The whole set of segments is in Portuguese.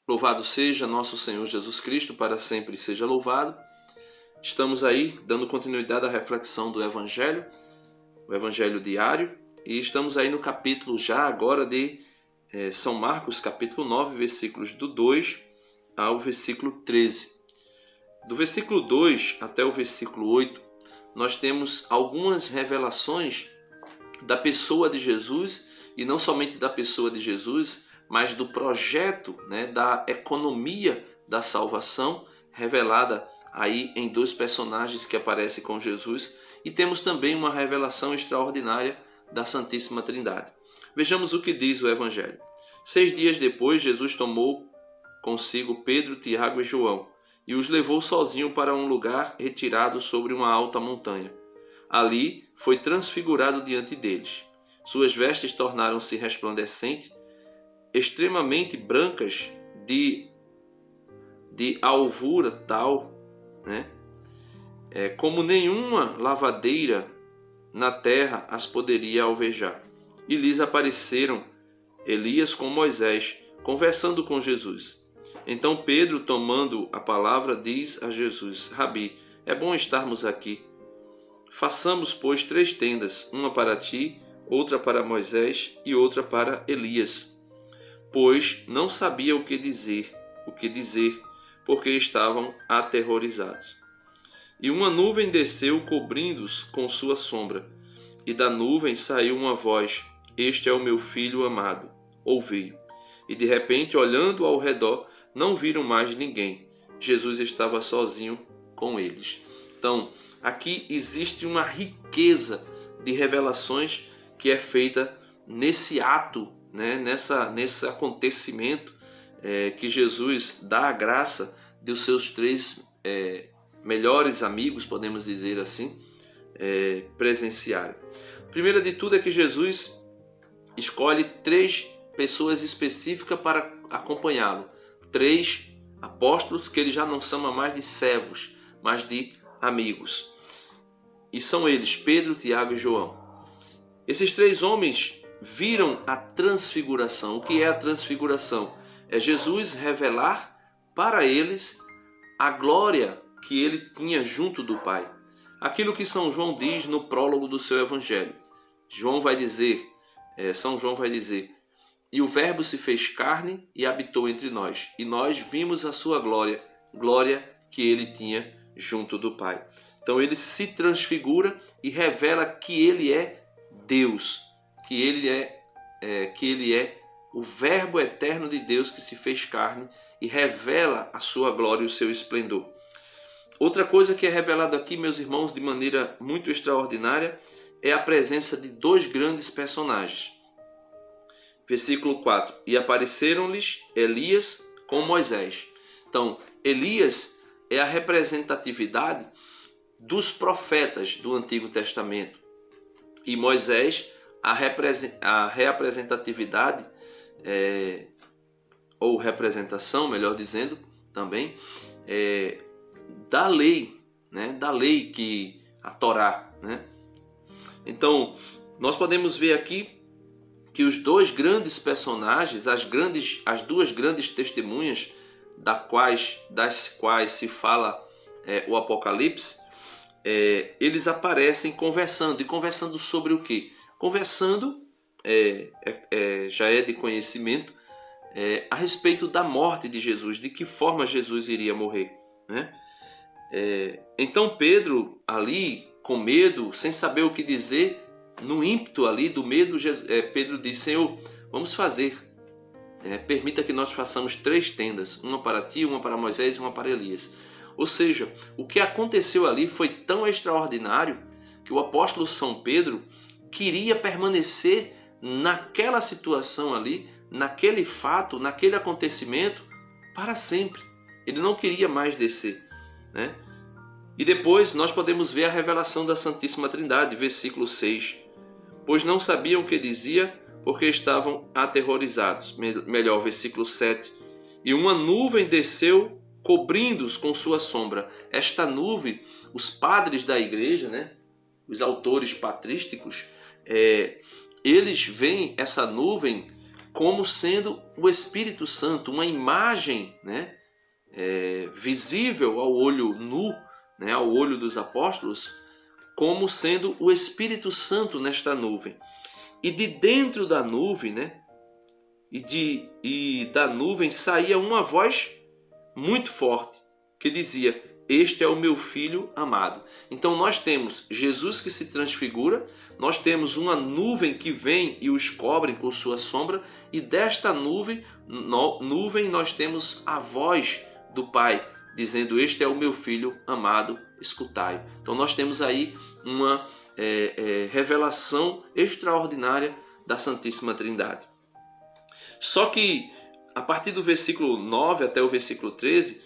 Louvado seja nosso Senhor Jesus Cristo, para sempre seja louvado. Estamos aí dando continuidade à reflexão do Evangelho, o Evangelho diário, e estamos aí no capítulo já agora de São Marcos, capítulo 9, versículos do 2 ao versículo 13. Do versículo 2 até o versículo 8, nós temos algumas revelações da pessoa de Jesus, e não somente da pessoa de Jesus, mas do projeto, da economia da salvação, revelada aí em dois personagens que aparecem com Jesus, e temos também uma revelação extraordinária da Santíssima Trindade. Vejamos o que diz o Evangelho. 6 dias depois, Jesus tomou consigo Pedro, Tiago e João, e os levou sozinho para um lugar retirado sobre uma alta montanha. Ali foi transfigurado diante deles. Suas vestes tornaram-se resplandecentes, extremamente brancas, de alvura tal, como nenhuma lavadeira na terra as poderia alvejar. E lhes apareceram Elias com Moisés, conversando com Jesus. Então Pedro, tomando a palavra, diz a Jesus: Rabi, é bom estarmos aqui. Façamos, pois, 3 tendas, uma para ti, outra para Moisés e outra para Elias. Pois não sabia o que dizer, porque estavam aterrorizados. E uma nuvem desceu, cobrindo-os com sua sombra, e da nuvem saiu uma voz: Este é o meu filho amado, ouvi-o. E de repente, olhando ao redor, não viram mais ninguém. Jesus estava sozinho com eles. Então, aqui existe uma riqueza de revelações que é feita nesse ato, nesse acontecimento que Jesus dá a graça dos seus 3 melhores amigos, podemos dizer assim, presenciarem. Primeira de tudo é que Jesus escolhe 3 pessoas específicas para acompanhá-lo. 3 apóstolos que ele já não chama mais de servos, mas de amigos. E são eles, Pedro, Tiago e João. Esses 3 homens viram a transfiguração. O que é a transfiguração? É Jesus revelar para eles a glória que ele tinha junto do Pai. Aquilo que São João diz no prólogo do seu Evangelho. São João vai dizer: E o Verbo se fez carne e habitou entre nós, e nós vimos a sua glória, glória que ele tinha junto do Pai. Então ele se transfigura e revela que ele é Deus, que ele é o Verbo eterno de Deus que se fez carne e revela a sua glória e o seu esplendor. Outra coisa que é revelada aqui, meus irmãos, de maneira muito extraordinária, é a presença de 2 grandes personagens. Versículo 4. E apareceram-lhes Elias com Moisés. Então, Elias é a representatividade dos profetas do Antigo Testamento. E Moisés, a representatividade, ou representação, melhor dizendo, também, da lei, da lei que a Torá. Então, nós podemos ver aqui que os 2 grandes personagens, as 2 grandes testemunhas das quais se fala o Apocalipse, eles aparecem conversando. E conversando sobre o quê? Conversando, já é de conhecimento, a respeito da morte de Jesus, de que forma Jesus iria morrer. Então Pedro, ali com medo, sem saber o que dizer, no ímpeto ali do medo, Pedro diz: Senhor, vamos fazer. Permita que nós façamos 3 tendas, uma para ti, uma para Moisés e uma para Elias. Ou seja, o que aconteceu ali foi tão extraordinário que o apóstolo São Pedro queria permanecer naquela situação ali, naquele fato, naquele acontecimento, para sempre. Ele não queria mais descer. E depois nós podemos ver a revelação da Santíssima Trindade, versículo 6. Pois não sabiam o que dizia, porque estavam aterrorizados. Melhor, versículo 7. E uma nuvem desceu, cobrindo-os com sua sombra. Esta nuvem, os padres da igreja, os autores patrísticos, eles veem essa nuvem como sendo o Espírito Santo, uma imagem, né, visível ao olho nu, né, ao olho dos apóstolos, como sendo o Espírito Santo nesta nuvem. E de dentro da nuvem, né, e da nuvem saía uma voz muito forte que dizia: este é o meu filho amado. Então nós temos Jesus que se transfigura, nós temos uma nuvem que vem e os cobre com sua sombra, e desta nuvem nós temos a voz do Pai dizendo: este é o meu filho amado, escutai-o. Então nós temos aí uma revelação extraordinária da Santíssima Trindade. Só que a partir do versículo 9 até o versículo 13,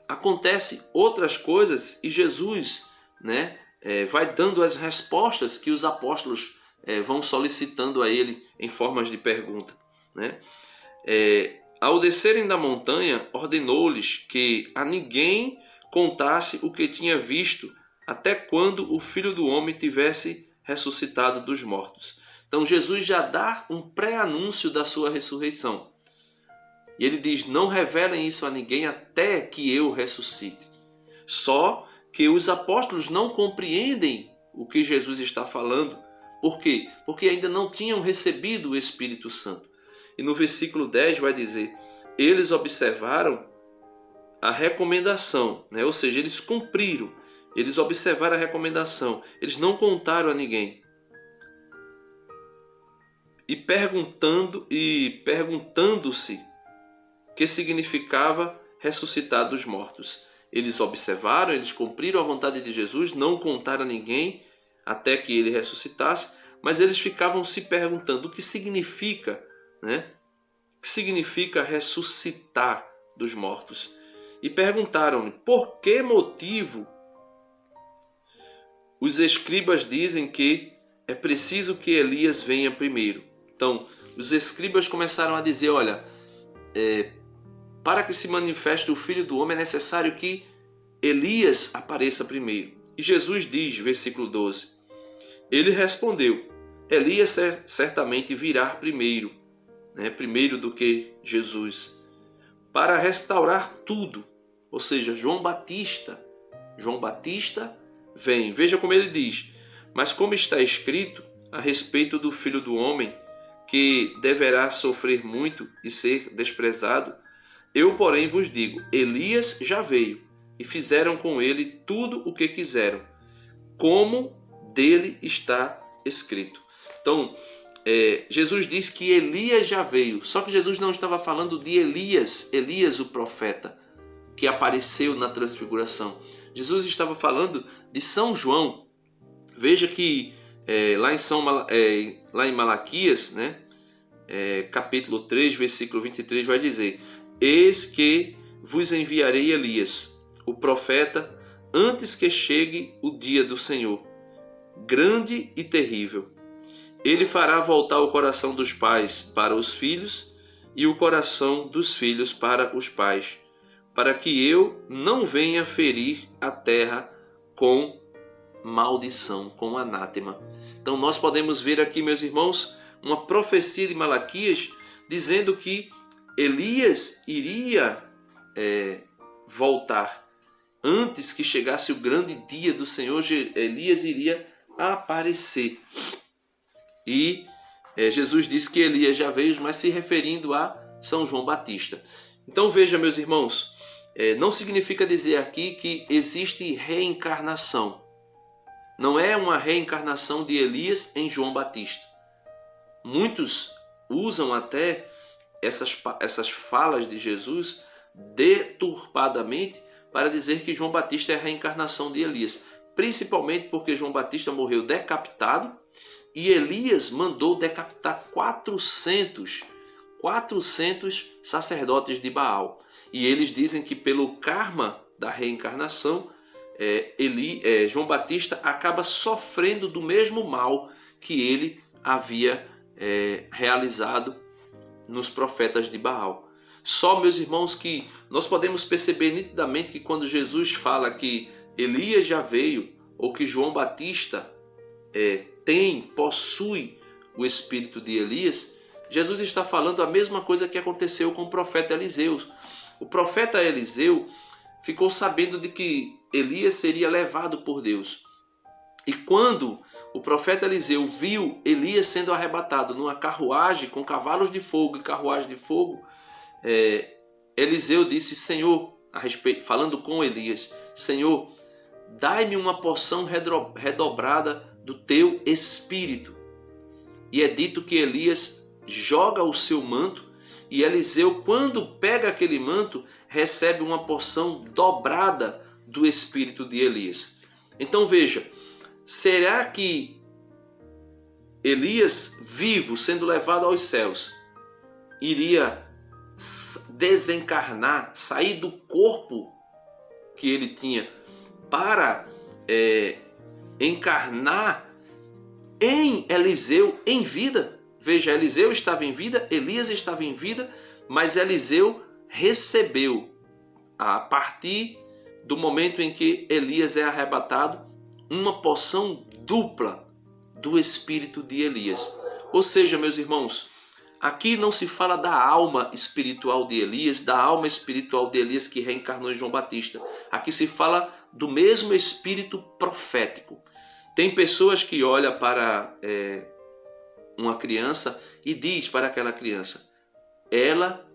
acontece outras coisas e Jesus, né, vai dando as respostas que os apóstolos vão solicitando a ele em formas de pergunta, né? Ao descerem da montanha, ordenou-lhes que a ninguém contasse o que tinha visto até quando o Filho do Homem tivesse ressuscitado dos mortos. Então Jesus já dá um pré-anúncio da sua ressurreição. E ele diz: não revelem isso a ninguém até que eu ressuscite. Só que os apóstolos não compreendem o que Jesus está falando. Por quê? Porque ainda não tinham recebido o Espírito Santo. E no versículo 10 vai dizer: eles observaram a recomendação, né? Ou seja, eles cumpriram, eles observaram a recomendação, eles não contaram a ninguém. E perguntando-se que significava ressuscitar dos mortos. Eles observaram, eles cumpriram a vontade de Jesus, não contaram a ninguém até que ele ressuscitasse, mas eles ficavam se perguntando o que significa, né? O que significa ressuscitar dos mortos? E perguntaram-lhe: por que motivo os escribas dizem que é preciso que Elias venha primeiro? Então, os escribas começaram a dizer: olha, para que se manifeste o Filho do Homem é necessário que Elias apareça primeiro. E Jesus diz, versículo 12, ele respondeu: Elias certamente virá primeiro, né, primeiro do que Jesus, para restaurar tudo. Ou seja, João Batista vem. Veja como ele diz: mas como está escrito a respeito do Filho do Homem, que deverá sofrer muito e ser desprezado, eu, porém, vos digo, Elias já veio, e fizeram com ele tudo o que quiseram, como dele está escrito. Então, Jesus diz que Elias já veio, só que Jesus não estava falando de Elias o profeta, que apareceu na transfiguração. Jesus estava falando de São João. Veja que lá em Malaquias, né, capítulo 3, versículo 23, vai dizer: eis que vos enviarei Elias, o profeta, antes que chegue o dia do Senhor, grande e terrível. Ele fará voltar o coração dos pais para os filhos e o coração dos filhos para os pais, para que eu não venha ferir a terra com maldição, com anátema. Então nós podemos ver aqui, meus irmãos, uma profecia de Malaquias dizendo que Elias iria voltar. Antes que chegasse o grande dia do Senhor, Elias iria aparecer. E Jesus disse que Elias já veio, mas se referindo a São João Batista. Então veja, meus irmãos, não significa dizer aqui que existe reencarnação. Não é uma reencarnação de Elias em João Batista. Muitos usam até essas falas de Jesus deturpadamente para dizer que João Batista é a reencarnação de Elias, principalmente porque João Batista morreu decapitado e Elias mandou decapitar 400 sacerdotes de Baal. E eles dizem que pelo karma da reencarnação, João Batista acaba sofrendo do mesmo mal que ele havia realizado nos profetas de Baal. Só, meus irmãos, que nós podemos perceber nitidamente que quando Jesus fala que Elias já veio, ou que João Batista possui o espírito de Elias, Jesus está falando a mesma coisa que aconteceu com o profeta Eliseu. O profeta Eliseu ficou sabendo de que Elias seria levado por Deus. E quando o profeta Eliseu viu Elias sendo arrebatado numa carruagem com cavalos de fogo e carruagem de fogo, Eliseu disse: Senhor, falando com Elias, Senhor, dai-me uma porção redobrada do teu espírito. E é dito que Elias joga o seu manto, e Eliseu, quando pega aquele manto, recebe uma porção dobrada do espírito de Elias. Então veja, será que Elias, vivo, sendo levado aos céus, iria desencarnar, sair do corpo que ele tinha para encarnar em Eliseu em vida? Veja, Eliseu estava em vida, Elias estava em vida, mas Eliseu recebeu, a partir do momento em que Elias é arrebatado, uma porção dupla do espírito de Elias. Ou seja, meus irmãos, aqui não se fala da alma espiritual de Elias, da alma espiritual de Elias que reencarnou em João Batista. Aqui se fala do mesmo espírito profético. Tem pessoas que olham para uma criança e diz para aquela criança: ela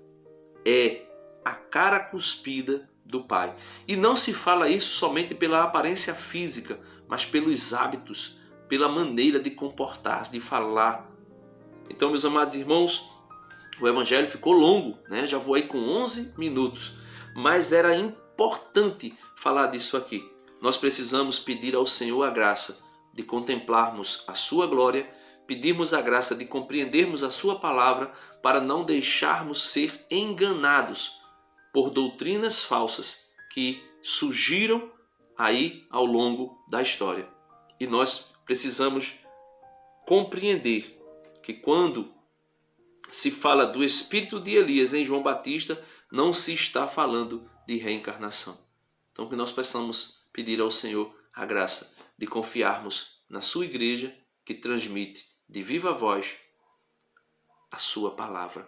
é a cara cuspida do pai. E não se fala isso somente pela aparência física, mas pelos hábitos, pela maneira de comportar-se, de falar. Então, meus amados irmãos, o evangelho ficou longo, né? Já vou aí com 11 minutos, mas era importante falar disso aqui. Nós precisamos pedir ao Senhor a graça de contemplarmos a sua glória, pedirmos a graça de compreendermos a sua palavra para não deixarmos ser enganados por doutrinas falsas que surgiram aí ao longo da história. E nós precisamos compreender que quando se fala do espírito de Elias em João Batista, não se está falando de reencarnação. Então que nós possamos pedir ao Senhor a graça de confiarmos na sua igreja que transmite de viva voz a sua palavra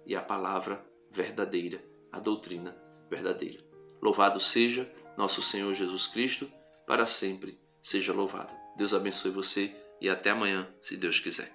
e a palavra verdadeira, a doutrina verdadeira. Louvado seja nosso Senhor Jesus Cristo, para sempre seja louvado. Deus abençoe você e até amanhã, se Deus quiser.